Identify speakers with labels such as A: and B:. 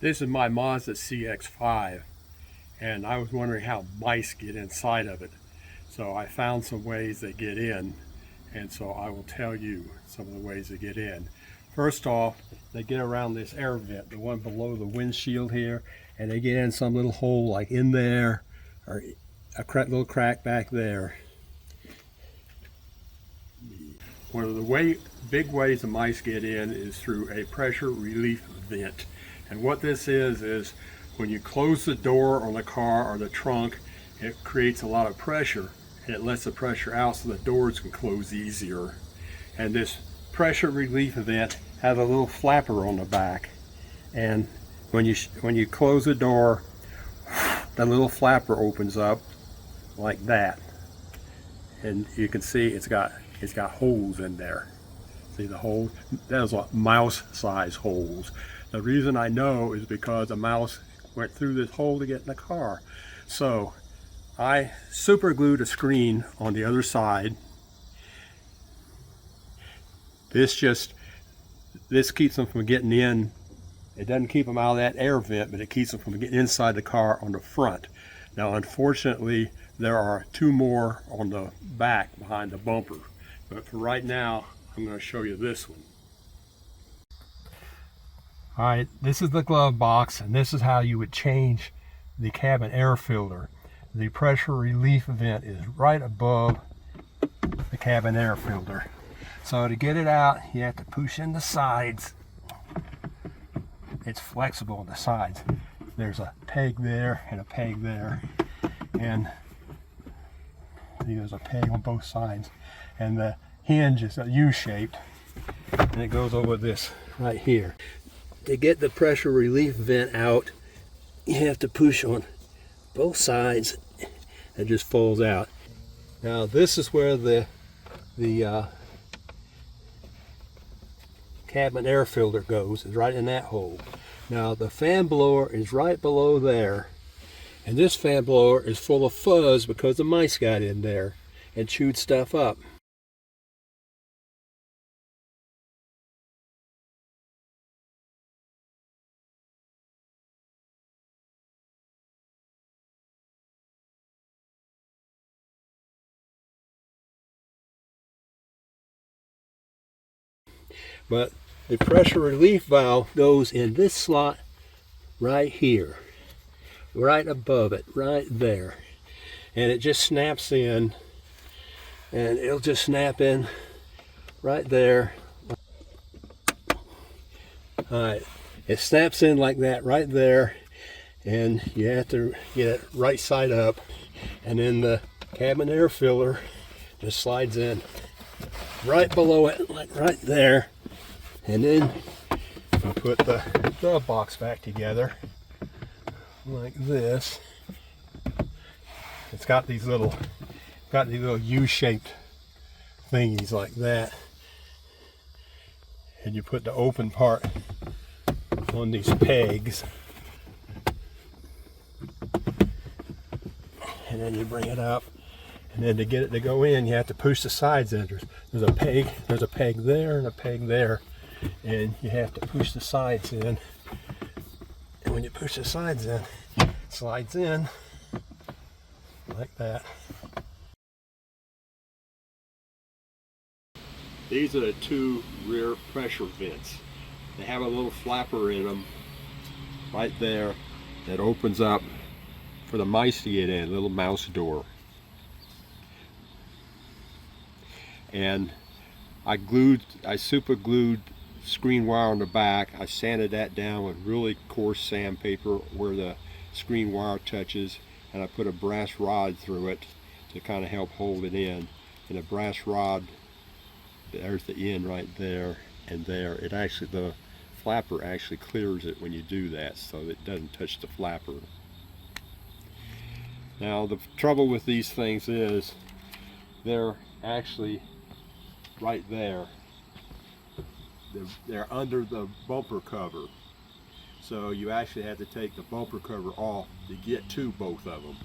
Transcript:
A: This is my Mazda CX5, and I was wondering how mice get inside of it. So I found some ways they get in, and so I will tell you some of the ways they get in. First off, they get around this air vent, the one below the windshield here, and they get in some little hole like in there, or a little crack back there. One of the big ways the mice get in is through a pressure relief vent. And what this is when you close the door on the car or the trunk, it creates a lot of pressure, and it lets the pressure out so the doors can close easier. And this pressure relief vent has a little flapper on the back, and when you close the door, the little flapper opens up like that, and you can see it's got holes in there. See the holes? Those are mouse size holes. The reason I know is because a mouse went through this hole to get in the car. So I super glued a screen on the other side. This keeps them from getting in. It doesn't keep them out of that air vent, but it keeps them from getting inside the car on the front. Now unfortunately there are two more on the back behind the bumper, but for right now I'm going to show you this one. Alright, this is the glove box, and this is how you would change the cabin air filter. The pressure relief vent is right above the cabin air filter. So to get it out, you have to push in the sides. It's flexible on the sides. There's a peg there and a peg there, and there's a peg on both sides, and the hinge is a U-shaped, and it goes over this right here. To get the pressure relief vent out, you have to push on both sides. It just falls out. Now this is where the cabin air filter goes, is right in that hole. Now the fan blower is right below there, and this fan blower is full of fuzz because the mice got in there and chewed stuff up. But the pressure relief valve goes in this slot right here, right above it, right there. And it just snaps in, and it'll just snap in right there. Alright, it snaps in like that right there, and you have to get it right side up, and then the cabin air filler just slides in right below it, like right there. And then you put the glove box back together like this. It's got these little U-shaped thingies like that, and you put the open part on these pegs, and then you bring it up, and then to get it to go in, you have to push the sides in. There's a peg there and a peg there, and you have to push the sides in. And when you push the sides in, it slides in like that. These are the two rear pressure vents. They have a little flapper in them right there that opens up for the mice to get in, a little mouse door. And I super glued screen wire on the back. I sanded that down with really coarse sandpaper where the screen wire touches, and I put a brass rod through it to kind of help hold it in. And the brass rod, there's the end right there and there. The flapper actually clears it when you do that, so it doesn't touch the flapper. Now the trouble with these things is they're actually right there. They're under the bumper cover, so you actually have to take the bumper cover off to get to both of them.